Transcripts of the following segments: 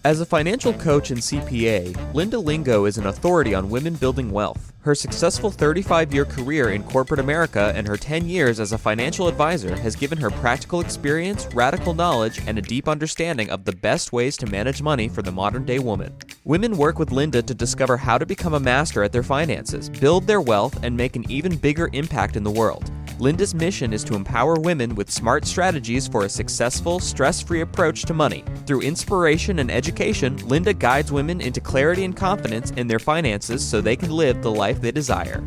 As a financial coach and CPA, Linda Lingo is an authority on women building wealth. Her successful 35-year career in corporate America and her 10 years as a financial advisor has given her practical experience, radical knowledge, and a deep understanding of the best ways to manage money for the modern-day woman. Women work with Linda to discover how to become a master at their finances, build their wealth, and make an even bigger impact in the world. Linda's mission is to empower women with smart strategies for a successful, stress-free approach to money. Through inspiration and education, Linda guides women into clarity and confidence in their finances so they can live the life they desire.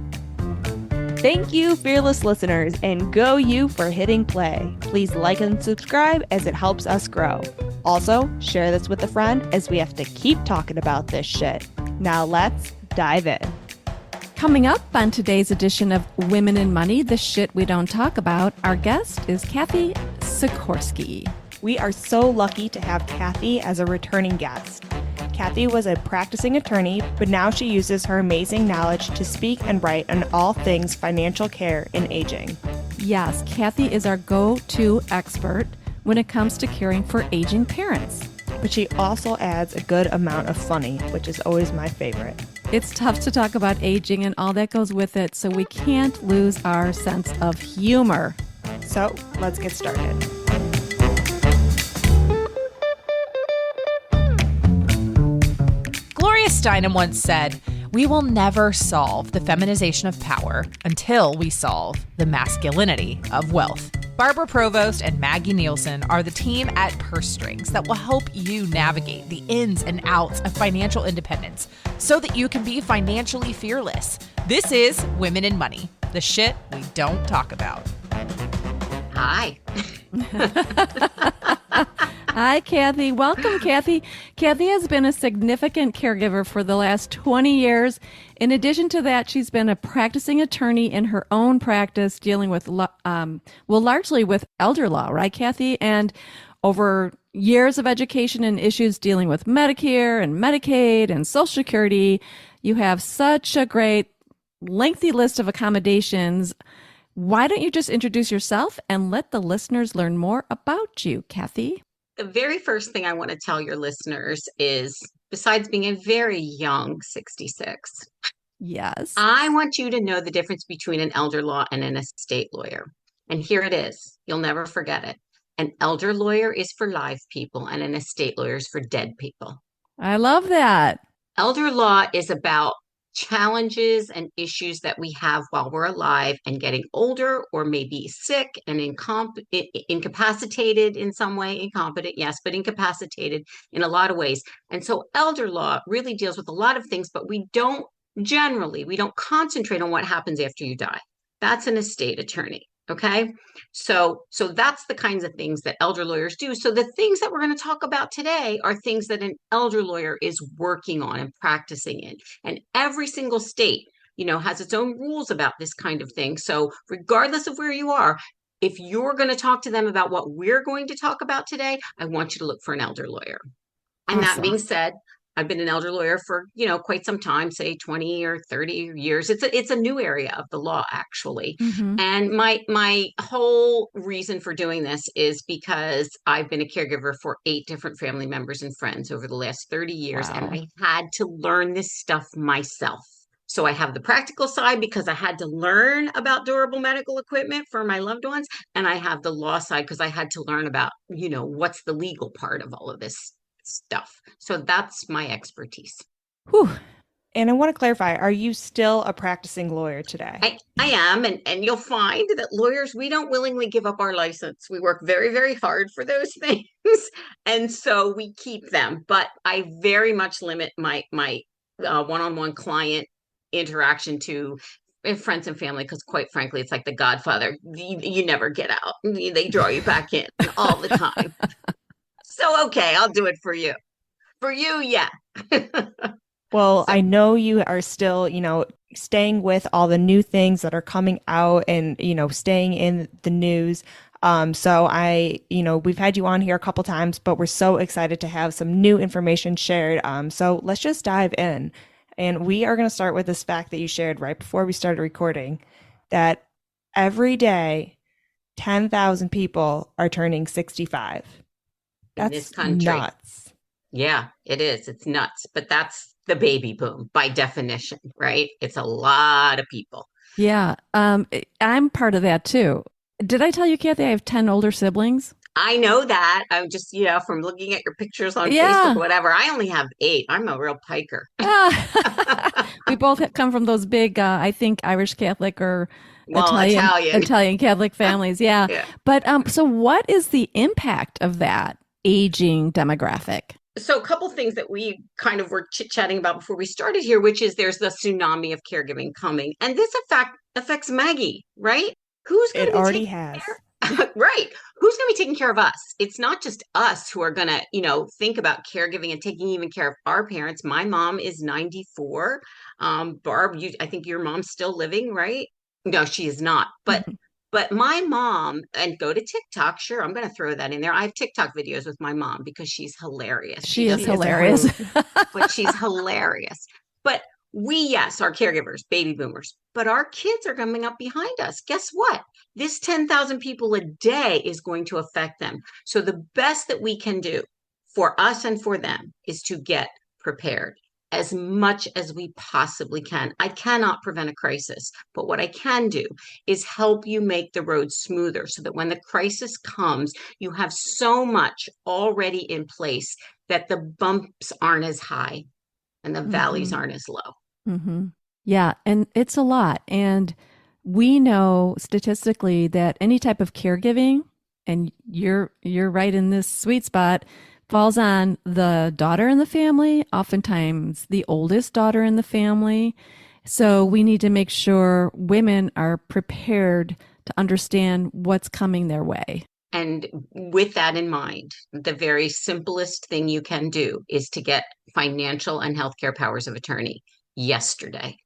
Thank you, fearless listeners, and go you for hitting play. Please like and subscribe as it helps us grow. Also, share this with a friend as we have to keep talking about this shit. Now let's dive in. Coming up on today's edition of Women in Money, the shit we don't talk about, our guest is Cathy Sikorski. We are so lucky to have Cathy as a returning guest. Cathy was a practicing attorney, but now she uses her amazing knowledge to speak and write on all things financial care and aging. Yes, Cathy is our go-to expert when it comes to caring for aging parents. But she also adds a good amount of funny, which is always my favorite. It's tough to talk about aging and all that goes with it, so we can't lose our sense of humor. So let's get started. Gloria Steinem once said, "We will never solve the feminization of power until we solve the masculinity of wealth." Barbara Provost and Maggie Nielsen are the team at Purse Strings that will help you navigate the ins and outs of financial independence so that you can be financially fearless. This is Women in Money, the shit we don't talk about. Hi. Hi, Cathy. Welcome, Cathy. Cathy has been a significant caregiver for the last 20 years. In addition to that, she's been a practicing attorney in her own practice dealing with, largely with elder law, right, Cathy? And over years of education and issues dealing with Medicare and Medicaid and Social Security, you have such a great, lengthy list of accommodations. Why don't you just introduce yourself and let the listeners learn more about you, Cathy? The very first thing I want to tell your listeners is, besides being a very young 66, yes, I want you to know the difference between an elder law and an estate lawyer. And here it is. You'll never forget it. An elder lawyer is for live people and an estate lawyer is for dead people. I love that. Elder law is about challenges and issues that we have while we're alive and getting older, or maybe sick and incapacitated in some way. Incompetent, yes, but incapacitated in a lot of ways. And so elder law really deals with a lot of things, but we don't concentrate on what happens after you die. That's an estate attorney. Okay. So that's the kinds of things that elder lawyers do. So the things that we're going to talk about today are things that an elder lawyer is working on and practicing in. And every single state, has its own rules about this kind of thing. So regardless of where you are, if you're going to talk to them about what we're going to talk about today, I want you to look for an elder lawyer. And Awesome. That being said, I've been an elder lawyer for, quite some time, say 20 or 30 years. It's a new area of the law, actually. Mm-hmm. And my whole reason for doing this is because I've been a caregiver for 8 different family members and friends over the last 30 years. Wow. And I had to learn this stuff myself. So I have the practical side because I had to learn about durable medical equipment for my loved ones. And I have the law side because I had to learn about, what's the legal part of all of this stuff. So that's my expertise. Whew. And I want to clarify, are you still a practicing lawyer today? I am. And you'll find that lawyers, we don't willingly give up our license. We work very, very hard for those things. And so we keep them. But I very much limit my one-on-one client interaction to friends and family, because quite frankly, it's like The Godfather. You never get out. They draw you back in all the time. So, okay, I'll do it for you. For you, yeah. Well, I know you are still, staying with all the new things that are coming out and, staying in the news. So we've had you on here a couple times, but we're so excited to have some new information shared. So let's just dive in. And we are going to start with this fact that you shared right before we started recording, that every day, 10,000 people are turning 65. In That's this country. nuts. Yeah, it is. It's nuts. But that's the baby boom by definition, right? It's a lot of people. Yeah, I'm part of that too. Did I tell you, Kathy, I have 10 older siblings? I know that. I'm just, from looking at your pictures on Facebook Yeah. or whatever. I only have 8. I'm a real piker. We both come from those big, I think, Irish Catholic or Well, Italian. Italian Catholic families. Yeah. Yeah. But so what is the impact of that aging demographic? So a couple things that we kind of were chit-chatting about before we started here, which is there's the tsunami of caregiving coming. And this affects Maggie, right? Who's going It to be already taking has. right. Who's going to be taking care of us? It's not just us who are going to, think about caregiving and taking even care of our parents. My mom is 94. Barb, I think your mom's still living, right? No, she is not. But my mom, and go to TikTok. Sure, I'm going to throw that in there. I have TikTok videos with my mom because she's hilarious. She is doesn't- hilarious. but she's hilarious. But we, yes, are caregivers, baby boomers, but our kids are coming up behind us. Guess what? This 10,000 people a day is going to affect them. So the best that we can do for us and for them is to get prepared as much as we possibly can. I cannot prevent a crisis, but what I can do is help you make the road smoother so that when the crisis comes, you have so much already in place that the bumps aren't as high and the valleys aren't as low. Mm-hmm. Yeah, and it's a lot. And we know statistically that any type of caregiving, and you're right in this sweet spot, falls on the daughter in the family, oftentimes the oldest daughter in the family. So we need to make sure women are prepared to understand what's coming their way. And with that in mind, the very simplest thing you can do is to get financial and healthcare powers of attorney yesterday.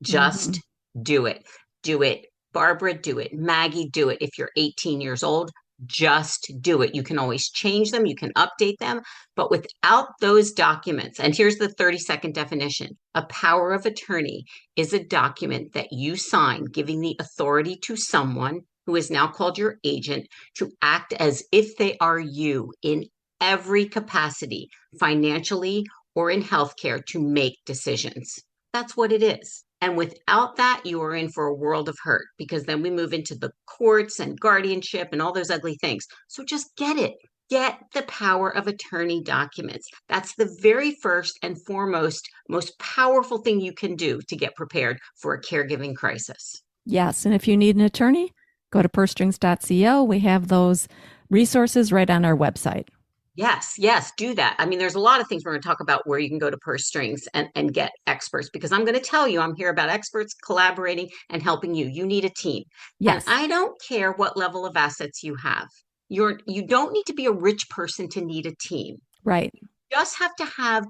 Just do it. Do it. Barbara, do it. Maggie, do it. If you're 18 years old, just do it. You can always change them. You can update them. But without those documents, and here's the 30-second definition, a power of attorney is a document that you sign giving the authority to someone who is now called your agent to act as if they are you in every capacity, financially or in healthcare, to make decisions. That's what it is. And without that, you are in for a world of hurt, because then we move into the courts and guardianship and all those ugly things. So just get it. Get the power of attorney documents. That's the very first and foremost, most powerful thing you can do to get prepared for a caregiving crisis. Yes. And if you need an attorney, go to pursestrings.co. We have those resources right on our website. Yes, do that. I mean, there's a lot of things we're going to talk about where you can go to Purse Strings and get experts, because I'm going to tell you, I'm here about experts collaborating and helping you. You need a team. Yes. And I don't care what level of assets you have. You don't need to be a rich person to need a team. Right. You just have to have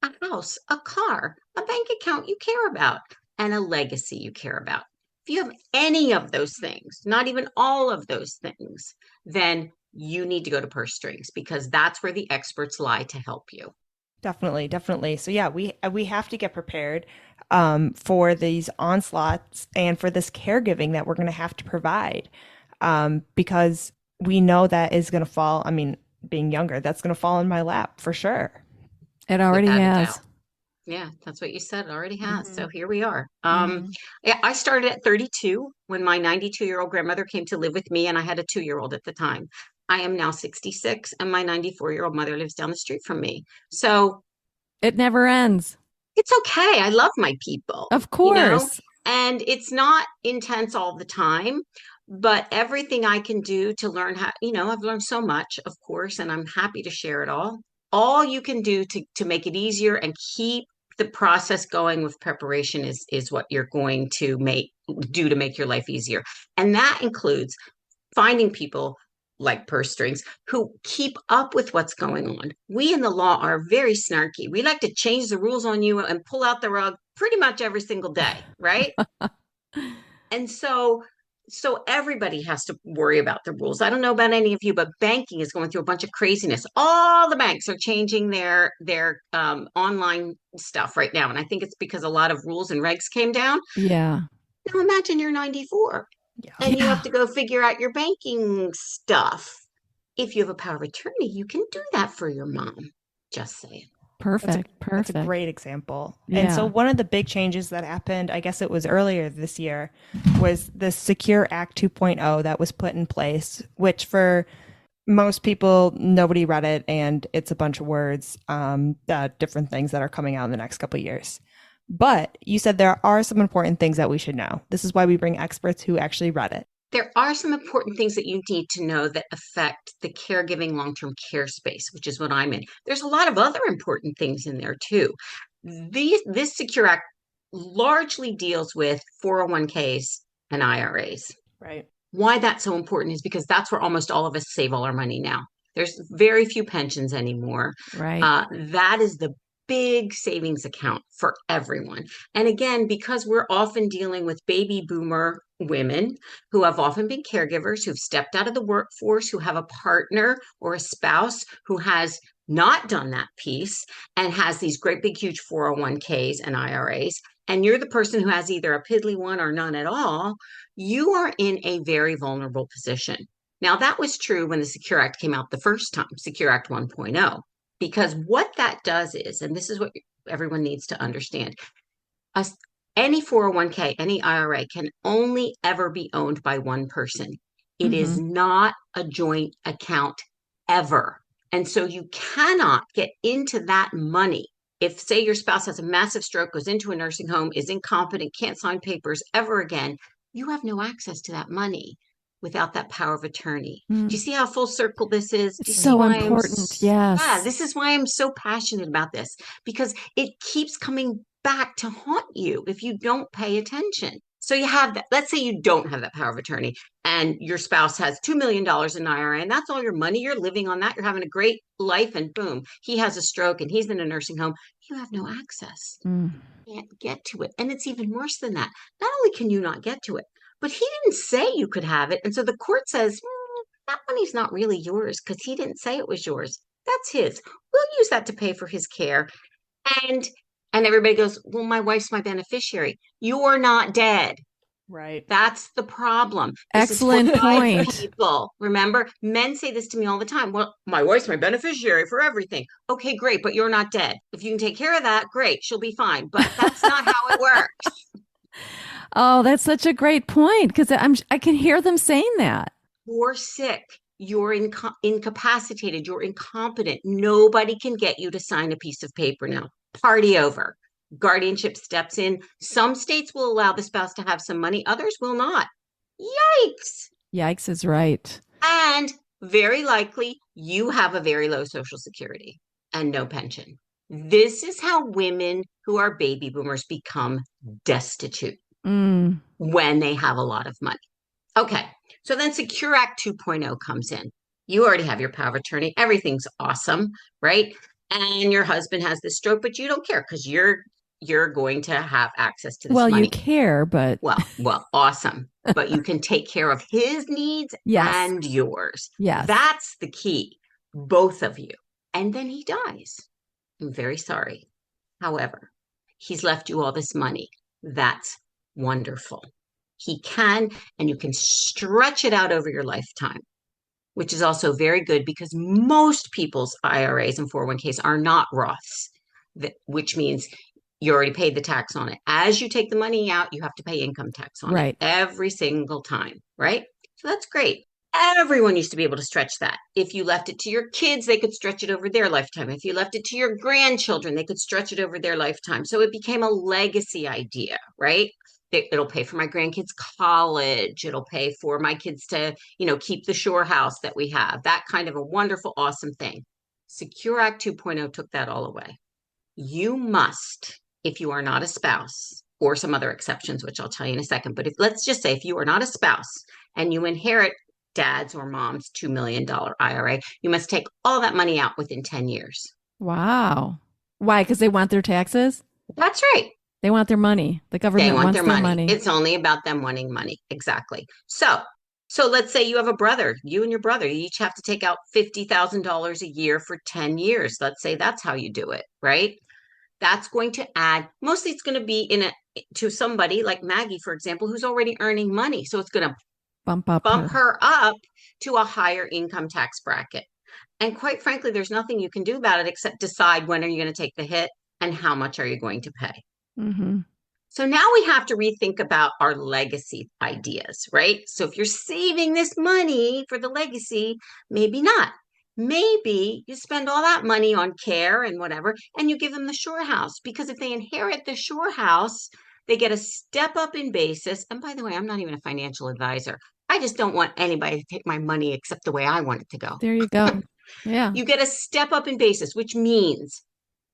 a house, a car, a bank account you care about, and a legacy you care about. If you have any of those things, not even all of those things, then you need to go to Purse Strings, because that's where the experts lie to help you. Definitely. So yeah, we have to get prepared for these onslaughts and for this caregiving that we're going to have to provide, because we know that is going to fall. I mean, being younger, that's going to fall in my lap for sure. It already has. Yeah, that's what you said. It already has. So here we are. Yeah, I started at 32 when my 92-year-old grandmother came to live with me, and I had a 2-year-old at the time. I am now 66, and my 94-year-old mother lives down the street from me. So it never ends. It's okay. I love my people. Of course. And it's not intense all the time, but everything I can do to learn how, I've learned so much, of course, and I'm happy to share it all. All you can do to make it easier and keep the process going with preparation is what you're going to do to make your life easier. And that includes finding people like Purse Strings who keep up with what's going on. We in the law are very snarky. We like to change the rules on you and pull out the rug pretty much every single day, right? And so everybody has to worry about the rules. I don't know about any of you, but banking is going through a bunch of craziness. All the banks are changing their online stuff right now. And I think it's because a lot of rules and regs came down. Yeah. Now imagine you're 94 and you have to go figure out your banking stuff. If you have a power of attorney, you can do that for your mom. Just saying. That's a great example. Yeah. And so one of the big changes that happened, I guess it was earlier this year, was the Secure Act 2.0 that was put in place, which for most people, nobody read it, and it's a bunch of words, different things that are coming out in the next couple of years. But you said there are some important things that we should know. This is why we bring experts who actually read it. There are some important things that you need to know that affect the caregiving long-term care space, which is what I'm in. There's a lot of other important things in there too. This Secure Act largely deals with 401ks and IRAs. Right. Why that's so important is because that's where almost all of us save all our money now. There's very few pensions anymore. Right. That is the big savings account for everyone. And again, because we're often dealing with baby boomer women who have often been caregivers, who've stepped out of the workforce, who have a partner or a spouse who has not done that piece and has these great big huge 401ks and IRAs, and you're the person who has either a piddly one or none at all, you are in a very vulnerable position. Now, that was true when the Secure Act came out the first time, Secure Act 1.0. Because what that does is, and this is what everyone needs to understand, any 401k, any IRA can only ever be owned by one person. It is not a joint account ever. And so you cannot get into that money. If, say, your spouse has a massive stroke, goes into a nursing home, is incompetent, can't sign papers ever again, you have no access to that money without that power of attorney. Do you see how full circle this is? Do you see So why important. Yes. Yeah, this is why I'm so passionate about this, because it keeps coming back to haunt you if you don't pay attention. So you have that. Let's say you don't have that power of attorney and your spouse has $2 million in IRA and that's all your money. You're living on that. You're having a great life and boom, he has a stroke and he's in a nursing home. You have no access. You can't get to it. And it's even worse than that. Not only can you not get to it, but he didn't say you could have it. And so the court says, that money's not really yours because he didn't say it was yours. That's his. We'll use that to pay for his care. And everybody goes, well, my wife's my beneficiary. You're not dead. Right. That's the problem. Excellent point. People, remember, men say this to me all the time. Well, my wife's my beneficiary for everything. Okay, great, but you're not dead. If you can take care of that, great, she'll be fine. But that's not how it works. Oh, that's such a great point because I can hear them saying that. You're sick. You're incapacitated. You're incompetent. Nobody can get you to sign a piece of paper now. Party over. Guardianship steps in. Some states will allow the spouse to have some money. Others will not. Yikes. Yikes is right. And very likely you have a very low Social Security and no pension. This is how women who are baby boomers become destitute when they have a lot of money. Okay, so then Secure Act 2.0 comes in. You already have your power of attorney. Everything's awesome, right? And your husband has this stroke, but you don't care because you're going to have access to this money. Well, you care, but well, awesome. But you can take care of his needs and yours. Yes. That's the key, both of you. And then he dies. I'm very sorry. However, he's left you all this money. That's wonderful. He can, and you can stretch it out over your lifetime, which is also very good because most people's IRAs and 401ks are not Roths, which means you already paid the tax on it. As you take the money out, you have to pay income tax on it every single time, right? So that's great. Everyone used to be able to stretch that. If you left it to your kids, they could stretch it over their lifetime. If you left it to your grandchildren, they could stretch it over their lifetime. So it became a legacy idea, right? It'll pay for my grandkids' college. It'll pay for my kids to, keep the shore house that we have. That kind of a wonderful, awesome thing. Secure Act 2.0 took that all away. You must, if you are not a spouse, or some other exceptions, which I'll tell you in a second, but let's just say if you are not a spouse and you inherit dad's or mom's $2 million IRA, you must take all that money out within 10 years. Wow. Why? Because they want their taxes? That's right. They want their money. The government wants their money. It's only about them wanting money. Exactly. So let's say you have a brother, you and your brother, you each have to take out $50,000 a year for 10 years. Let's say that's how you do it, right? That's going to add, mostly it's going to be to somebody like Maggie, for example, who's already earning money. So it's going to bump her up to a higher income tax bracket. And quite frankly, there's nothing you can do about it except decide when are you going to take the hit and how much are you going to pay. Mm-hmm. So now we have to rethink about our legacy ideas, right? So if you're saving this money for the legacy, maybe not. Maybe you spend all that money on care and whatever, and you give them the shore house, because if they inherit the shore house, they get a step up in basis. And by the way, I'm not even a financial advisor. I just don't want anybody to take my money except the way I want it to go. There you go. Yeah. You get a step up in basis, which means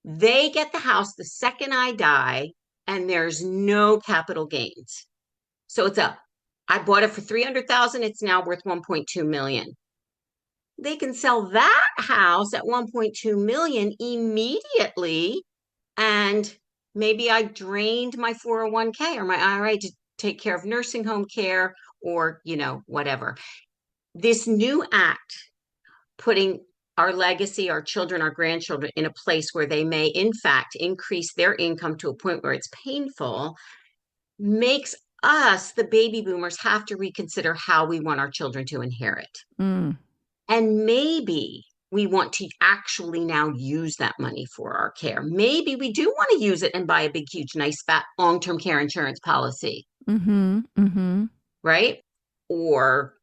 they get the house the second I die, and there's no capital gains. So I bought it for 300,000. It's now worth 1.2 million. They can sell that house at 1.2 million immediately. And maybe I drained my 401k or my IRA to take care of nursing home care or, whatever. This new act, putting our legacy, our children, our grandchildren in a place where they may, in fact, increase their income to a point where it's painful, makes us, the baby boomers, have to reconsider how we want our children to inherit. Mm. And maybe we want to actually now use that money for our care. Maybe we do want to use it and buy a big, huge, nice, fat long-term care insurance policy. Mm-hmm. Mm-hmm. Right? Or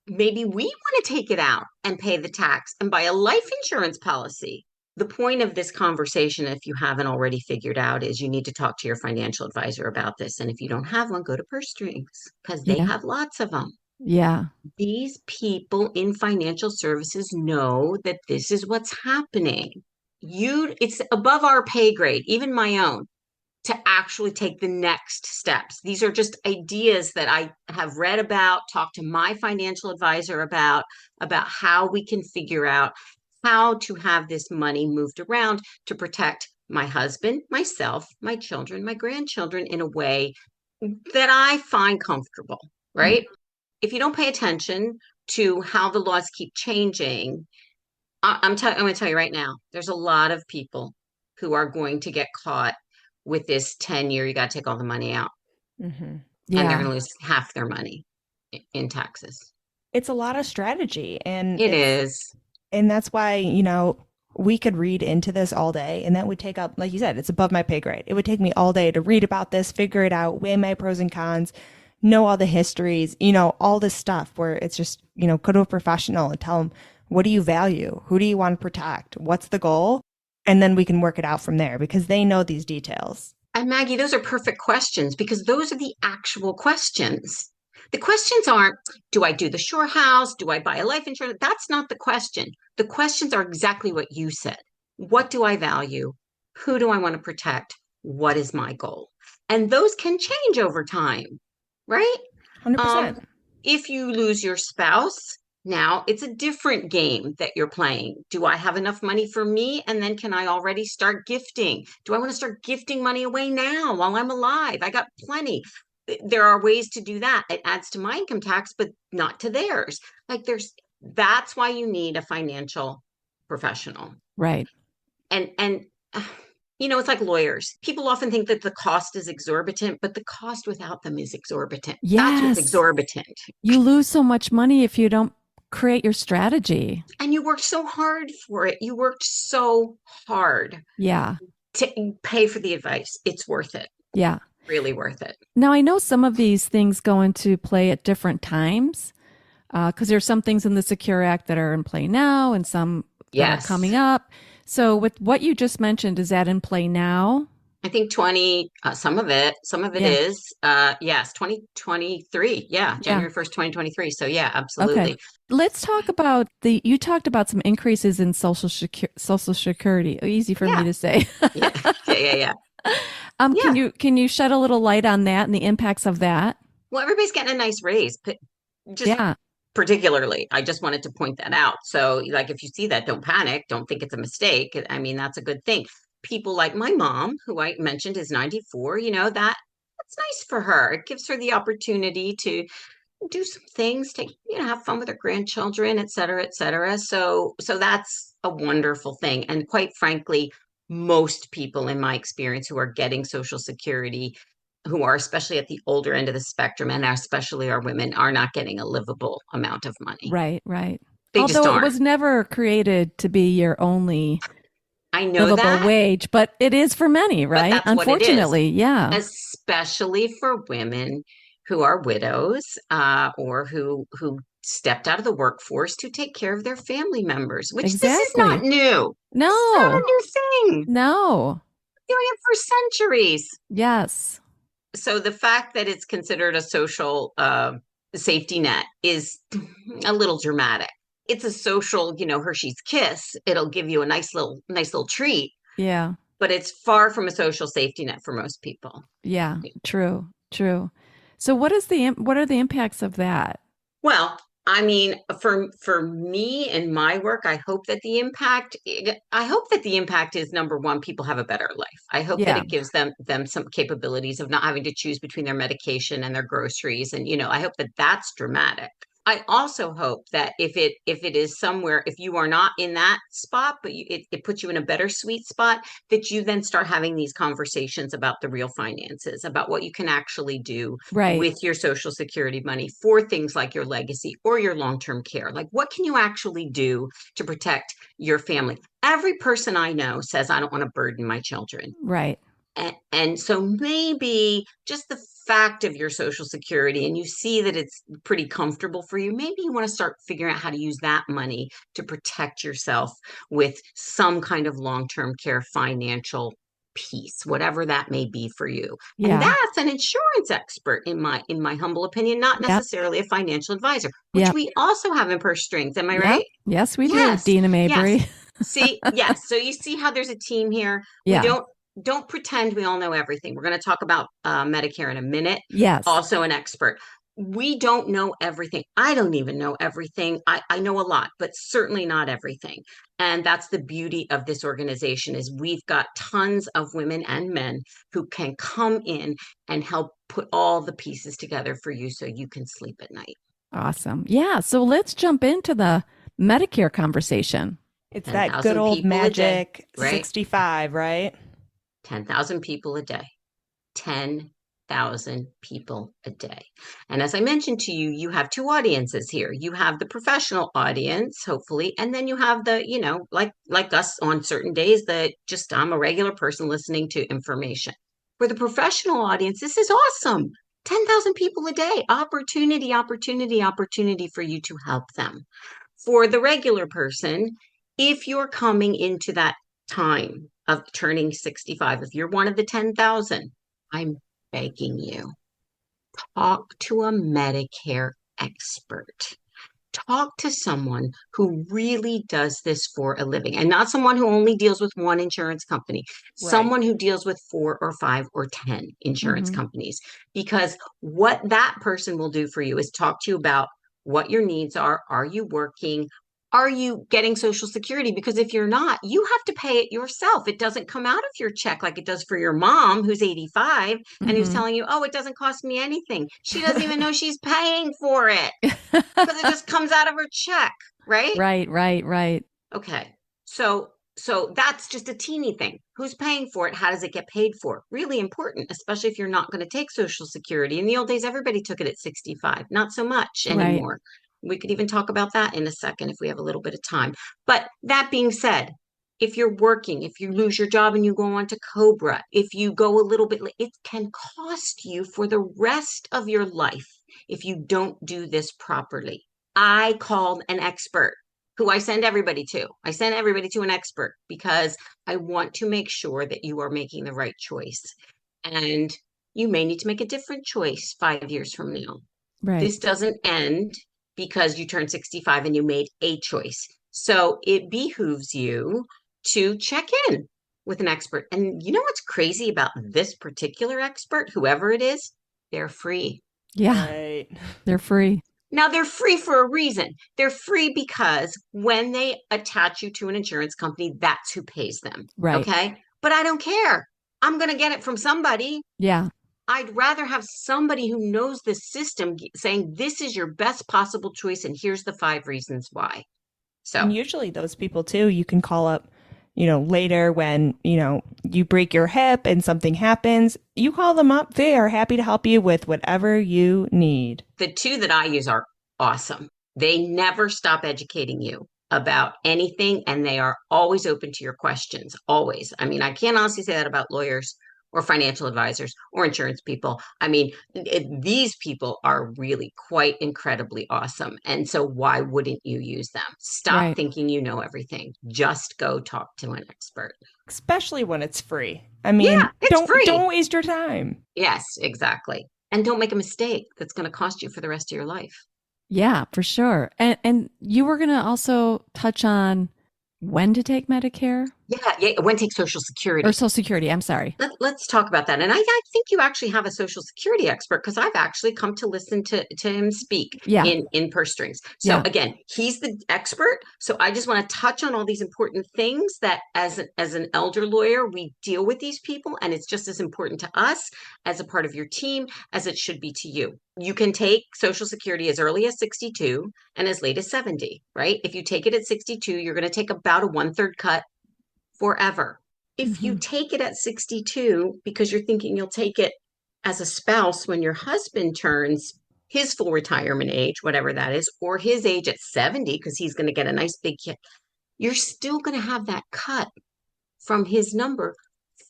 maybe we want to take it out and pay the tax and buy a life insurance policy. The point of this conversation, if you haven't already figured out, is you need to talk to your financial advisor about this. And if you don't have one, go to Purse Strings, because they have lots of them. Yeah. These people in financial services know that this is what's happening. It's above our pay grade, even my own, to actually take the next steps. These are just ideas that I have read about, talked to my financial advisor about how we can figure out how to have this money moved around to protect my husband, myself, my children, my grandchildren in a way that I find comfortable, right? Mm-hmm. If you don't pay attention to how the laws keep changing, I'm going to tell you right now, there's a lot of people who are going to get caught with this 10-year, you got to take all the money out. Mm-hmm. Yeah. And they're going to lose half their money in taxes. It's a lot of strategy. And it is. And that's why, we could read into this all day, and that would take up, like you said, it's above my pay grade. It would take me all day to read about this, figure it out, weigh my pros and cons, know all the histories, all this stuff where it's just, go to a professional and tell them, what do you value? Who do you want to protect? What's the goal? And then we can work it out from there, because they know these details. And Maggie, those are perfect questions, because those are the actual questions. The questions aren't, do I do the shore house? Do I buy a life insurance? That's not the question. The questions are exactly what you said. What do I value? Who do I want to protect? What is my goal? And those can change over time, right? 100%. If you lose your spouse, now it's a different game that you're playing. Do I have enough money for me? And then can I already start gifting? Do I want to start gifting money away now while I'm alive? I got plenty. There are ways to do that. It adds to my income tax, but not to theirs. That's why you need a financial professional. Right. And it's like lawyers. People often think that the cost is exorbitant, but the cost without them is exorbitant. Yes. That's what's exorbitant. You lose so much money if you don't create your strategy. And you worked so hard for it. You worked so hard. Yeah. To pay for the advice. It's worth it. Yeah. Really worth it. Now, I know some of these things go into play at different times, because there's some things in the Secure Act that are in play now and some that are coming up. So with what you just mentioned, is that in play now? I think some of it is, yes, 2023. Yeah. January 1st, 2023. So yeah, absolutely. Okay. Let's talk about you talked about some increases in Social Security. Easy for me to say. Yeah. Can you shed a little light on that and the impacts of that? Well, everybody's getting a nice raise, but particularly, I just wanted to point that out. So if you see that, don't panic. Don't think it's a mistake. I mean, that's a good thing. People like my mom, who I mentioned is 94, that's nice for her. It gives her the opportunity to do some things, have fun with her grandchildren, et cetera, et cetera. So that's a wonderful thing. And quite frankly, most people in my experience who are getting Social Security, who are especially at the older end of the spectrum, and especially our women, are not getting a livable amount of money. Right. They just Although it aren't. was never created to be your only I know livable that, wage, but it is for many, but right? that's what it is, Unfortunately, yeah. especially for women who are widows or who stepped out of the workforce to take care of their family members, which this is not Exactly. new. This is not a No, new thing. no. Doing it for centuries. Yes. So the fact that it's considered a social safety net is a little dramatic. It's a social, Hershey's Kiss. It'll give you a nice little treat, Yeah. but it's far from a social safety net for most people. Yeah. True. True. So what are the impacts of that? Well, I mean, for me and my work, I hope that the impact is number one, people have a better life. I hope that Yeah. it gives them some capabilities of not having to choose between their medication and their groceries. And, I hope that that's dramatic. I also hope that if it is somewhere, if you are not in that spot, but it puts you in a better sweet spot, that you then start having these conversations about the real finances, about what you can actually do Right. with your Social Security money for things like your legacy or your long-term care. Like, what can you actually do to protect your family? Every person I know says, I don't want to burden my children. Right. And so maybe just the fact of your Social Security, and you see that it's pretty comfortable for you, maybe you want to start figuring out how to use that money to protect yourself with some kind of long-term care financial piece, whatever that may be for you. Yeah. And that's an insurance expert in my humble opinion, not Yep. necessarily a financial advisor, which Yep. we also have in Purse Strings. Am I Yep. right? Yes, we Yes. do, Dina Mabry. Yes. See, yes. So you see how there's a team here. Yeah. We don't pretend we all know everything. We're going to talk about Medicare in a minute. Yes. Also an expert. We don't know everything. I don't even know everything. I know a lot, but certainly not everything. And that's the beauty of this organization is we've got tons of women and men who can come in and help put all the pieces together for you so you can sleep at night. Awesome. Yeah. So let's jump into the Medicare conversation. It's that 10,000 good old people a day, magic right? 65, right? 10,000 people a day. 10,000 people a day. And as I mentioned to you, you have two audiences here. You have the professional audience, hopefully, and then you have the, like us on certain days that just I'm a regular person listening to information. For the professional audience, this is awesome. 10,000 people a day. Opportunity, opportunity, opportunity for you to help them. For the regular person, if you're coming into that time of turning 65, if you're one of the 10,000, I'm begging you, talk to a Medicare expert. Talk to someone who really does this for a living and not someone who only deals with one insurance company, someone who deals with 4 or 5 or 10 insurance companies. Because what that person will do for you is talk to you about what your needs are. Are you working? Are you getting Social Security? Because if you're not, you have to pay it yourself. It doesn't come out of your check like it does for your mom who's 85 and who's telling you, oh, it doesn't cost me anything. She doesn't even know she's paying for it because it just comes out of her check, right? Right. Okay. So that's just a teeny thing. Who's paying for it? How does it get paid for? Really important, especially if you're not going to take Social Security. In the old days, everybody took it at 65, not so much anymore. Right. We could even talk about that in a second if we have a little bit of time. But that being said, if you're working, if you lose your job and you go on to Cobra, if you go a little bit, it can cost you for the rest of your life if you don't do this properly. I called an expert who I send everybody to. I send everybody to an expert because I want to make sure that you are making the right choice. And you may need to make a different choice 5 years from now. Right. This doesn't end because you turned 65 and you made a choice. So it behooves you to check in with an expert. And you know what's crazy about this particular expert, whoever it is? They're free. Yeah, Right. They're free. Now, they're free for a reason. They're free because when they attach you to an insurance company, that's who pays them. Right. Okay. But I don't care. I'm going to get it from somebody. Yeah. I'd rather have somebody who knows the system saying this is your best possible choice and here's the 5 reasons why. So, and usually those people too, you can call up, later when, you break your hip and something happens, you call them up. They are happy to help you with whatever you need. the 2 that I use are awesome. They never stop educating you about anything, and they are always open to your questions, always. I mean, I can't honestly say that about lawyers or financial advisors or insurance people. I mean, these people are really quite incredibly awesome. And so why wouldn't you use them? Stop Right. thinking you know everything. Just go talk to an expert. Especially when it's free. I mean, Yeah, it's free. Don't waste your time. Yes, exactly. And don't make a mistake that's going to cost you for the rest of your life. Yeah, for sure. And you were going to also touch on when to take Medicare Yeah, when take Social Security. or Social Security. I'm sorry. Let's talk about that. And I think you actually have a Social Security expert, because I've actually come to listen to him speak Yeah. in Purse Strings. So Yeah. again, he's the expert. So I just want to touch on all these important things that as an elder lawyer, we deal with these people, and it's just as important to us as a part of your team as it should be to you. You can take Social Security as early as 62 and as late as 70, right? If you take it at 62, you're going to take about a 1/3 cut forever. If you take it at 62 because you're thinking you'll take it as a spouse when your husband turns his full retirement age, whatever that is, or his age at 70, because he's going to get a nice big hit, you're still going to have that cut from his number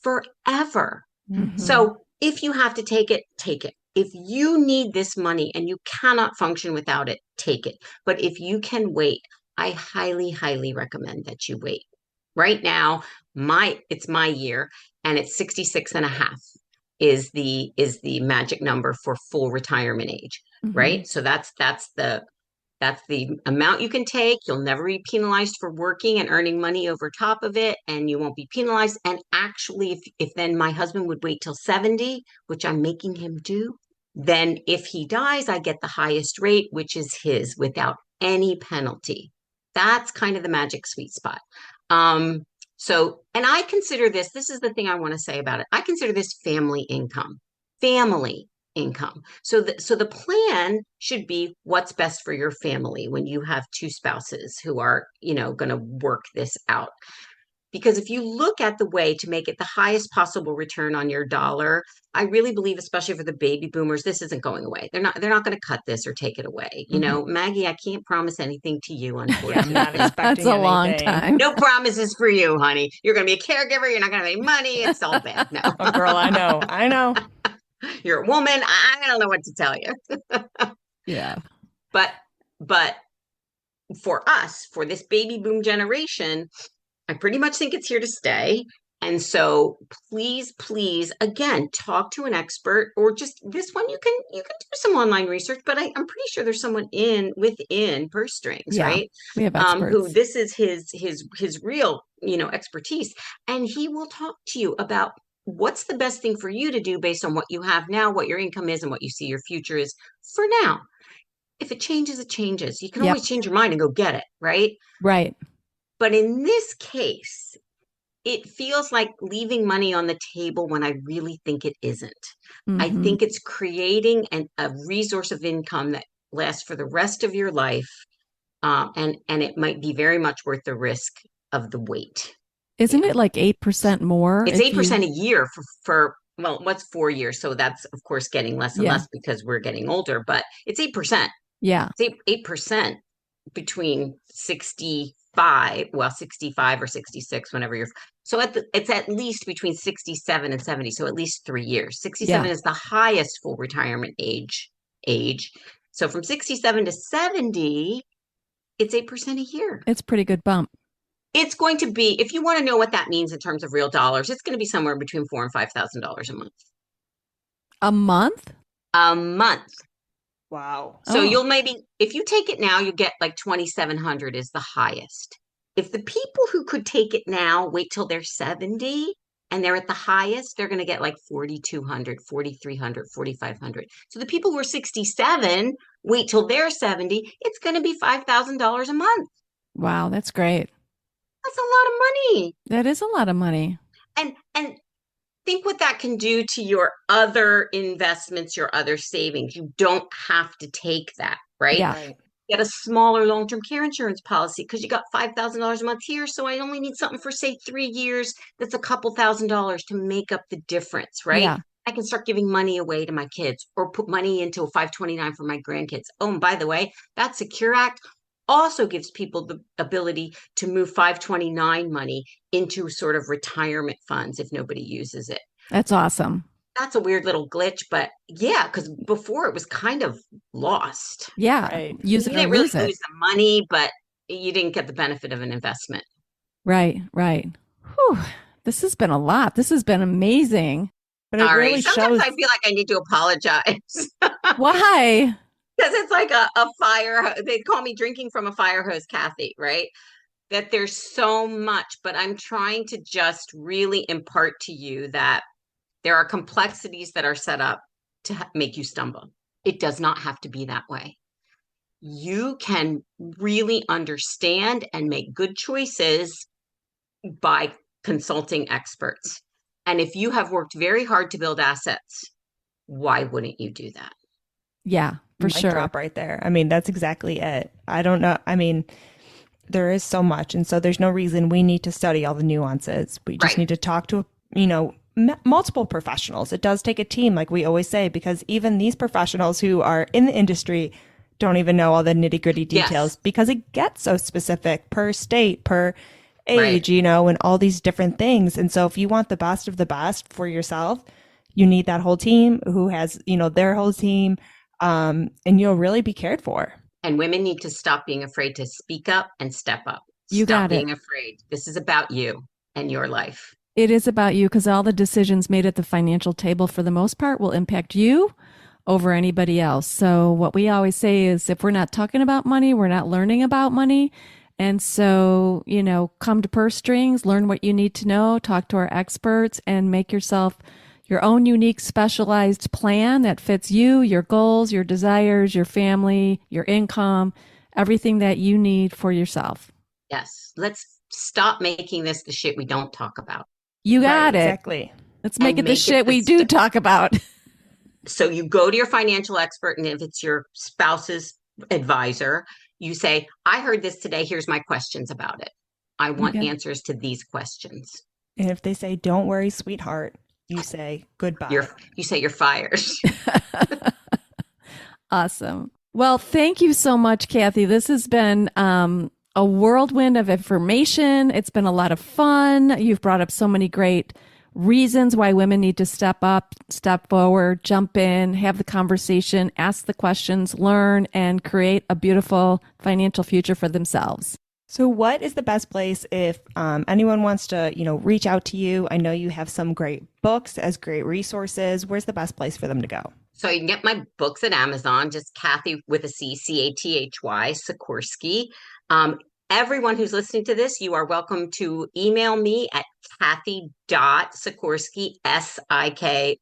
forever. Mhm. So if you have to take it, take it. If you need this money and you cannot function without it, take it. But if you can wait, I highly, highly recommend that you wait. Right now, it's my year, and it's 66 and a half is the magic number for full retirement age, right? So that's the amount you can take. You'll never be penalized for working and earning money over top of it, and you won't be penalized. And actually, if then my husband would wait till 70, which I'm making him do, then if he dies, I get the highest rate, which is his, without any penalty. That's kind of the magic sweet spot. So, and I consider this is the thing I want to say about it. I consider this family income. So the plan should be what's best for your family when you have two spouses who are, going to work this out. Because if you look at the way to make it the highest possible return on your dollar, I really believe, especially for the baby boomers, this isn't going away. They're not going to cut this or take it away. Maggie, I can't promise anything to you, unfortunately. Yeah, I'm not expecting That's a long anything. time. No promises for you, honey. You're going to be a caregiver. You're not going to have any money. It's all bad. No. Oh, girl, I know. You're a woman. I don't know what to tell you. Yeah. But for us, for this baby boom generation, I pretty much think it's here to stay. And so please, again, talk to an expert, or just this one. You can do some online research, but I'm pretty sure there's someone within Purse Strings, right? We have experts. Who this is his real, expertise. And he will talk to you about what's the best thing for you to do based on what you have now, what your income is, and what you see your future is for now. If it changes, it changes. You can always change your mind and go get it, right? Right. But in this case, it feels like leaving money on the table when I really think it isn't. I think it's creating a resource of income that lasts for the rest of your life. And it might be very much worth the risk of the wait. Isn't it like 8% more? It's 8% a year for well, what's 4 years? So that's, of course, getting less and less because we're getting older, but it's 8%. Yeah. It's 8% between 65 or 66, whenever you're. So it's at least between 67 and 70. So at least 3 years. 67 is the highest full retirement age. So from 67 to 70, it's 8% a year. It's a pretty good bump. It's going to be, if you want to know what that means in terms of real dollars, it's going to be somewhere between $4,000 and $5,000 a month. A month? A month. Wow. So you'll maybe, if you take it now, you get like 2,700 is the highest. If the people who could take it now wait till they're 70 and they're at the highest, they're going to get like 4,200, 4,300, 4,500. So the people who are 67 wait till they're 70, it's going to be $5,000 a month. Wow, that's great. That's a lot of money. That is a lot of money. And think what that can do to your other investments, your other savings. You don't have to take that, right? Yeah. Right. Get a smaller long-term care insurance policy because you got $5,000 a month here. So I only need something for, say, 3 years. That's a couple $1,000s to make up the difference, right? Yeah. I can start giving money away to my kids or put money into a 529 for my grandkids. Oh, and by the way, that Secure Act also gives people the ability to move 529 money into sort of retirement funds if nobody uses it. That's awesome. That's a weird little glitch, but yeah, because before it was kind of lost. Yeah. Right. Use You it or didn't really lose it. lose the money, but you didn't get the benefit of an investment. Right. Whew. This has been a lot. This has been amazing. But it All really right. Sometimes shows. I feel like I need to apologize. Why? Because it's like a fire. They call me drinking from a fire hose, Cathy, right? That there's so much, but I'm trying to just really impart to you that there are complexities that are set up to make you stumble. It does not have to be that way. You can really understand and make good choices by consulting experts. And if you have worked very hard to build assets, why wouldn't you do that? Yeah, for Mic sure. drop right there. I mean, that's exactly it. I don't know. I mean, there is so much. And so there's no reason we need to study all the nuances. We just Right. need to talk to, multiple professionals. It does take a team, like we always say, because even these professionals who are in the industry don't even know all the nitty gritty Yes. details because it gets so specific per state, per age, Right. and all these different things. And so if you want the best of the best for yourself, you need that whole team who has, their whole team, and you'll really be cared for. And women need to stop being afraid to speak up and step up. You Stop got it. being afraid. This is about you and your life. It is about you because all the decisions made at the financial table, for the most part, will impact you over anybody else. So what we always say is if we're not talking about money, we're not learning about money. And so, come to Purse Strings, learn what you need to know, talk to our experts, and make yourself your own unique specialized plan that fits you, your goals, your desires, your family, your income, everything that you need for yourself. Yes. Let's stop making this the shit we don't talk about. You got it. Exactly. Let's make And it the make it shit the we do stuff. talk about. So you go to your financial expert, and if it's your spouse's advisor, you say, I heard this today. Here's my questions about it. I want Okay. answers to these questions. And if they say, don't worry, sweetheart, you say goodbye. You say you're fired. Awesome. Well, thank you so much, Cathy. This has been a whirlwind of information. It's been a lot of fun. You've brought up so many great reasons why women need to step up, step forward, jump in, have the conversation, ask the questions, learn, and create a beautiful financial future for themselves. So what is the best place if anyone wants to, reach out to you? I know you have some great books as great resources. Where's the best place for them to go? So you can get my books at Amazon, just Cathy with a C, Cathy Sikorski. Everyone who's listening to this, you are welcome to email me at Cathy.Sikorski, Sikorski.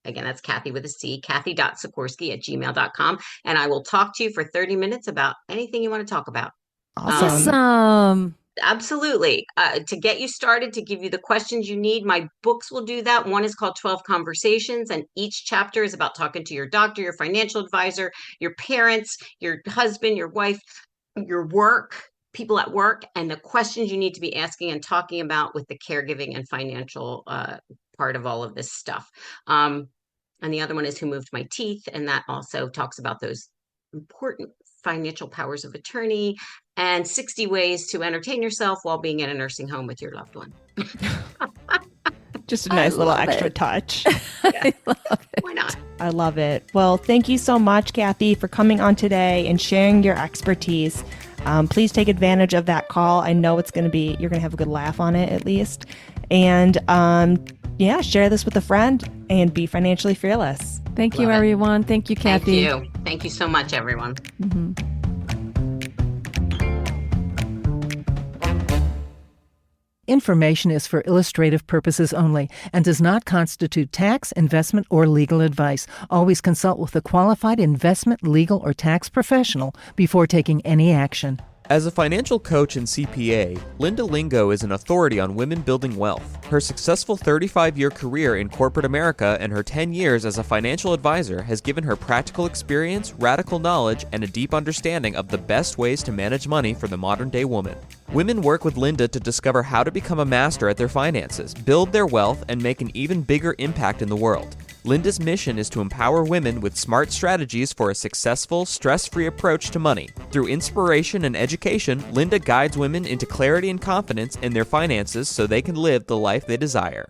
Again, that's Cathy with a C, Cathy.Sikorski@gmail.com. And I will talk to you for 30 minutes about anything you want to talk about. Awesome. Absolutely. To get you started, to give you the questions you need, my books will do that. One is called 12 Conversations, and each chapter is about talking to your doctor, your financial advisor, your parents, your husband, your wife, your work, people at work, and the questions you need to be asking and talking about with the caregiving and financial part of all of this stuff. And the other one is Who Moved My Teeth, and that also talks about those important financial powers of attorney and 60 ways to entertain yourself while being in a nursing home with your loved one. Just a nice little love extra it. touch. I love it. Why not? I love it. Well, thank you so much, Cathy, for coming on today and sharing your expertise. Please take advantage of that call. I know you're going to have a good laugh on it at least. And share this with a friend and be financially fearless. Thank you, Love it. everyone. Thank you, Cathy. Thank you. Thank you so much, everyone. Information is for illustrative purposes only and does not constitute tax, investment, or legal advice. Always consult with a qualified investment, legal, or tax professional before taking any action. As a financial coach and CPA, Linda Lingo is an authority on women building wealth. Her successful 35-year career in corporate America and her 10 years as a financial advisor has given her practical experience, radical knowledge, and a deep understanding of the best ways to manage money for the modern-day woman. Women work with Linda to discover how to become a master at their finances, build their wealth, and make an even bigger impact in the world. Linda's mission is to empower women with smart strategies for a successful, stress-free approach to money. Through inspiration and education, Linda guides women into clarity and confidence in their finances so they can live the life they desire.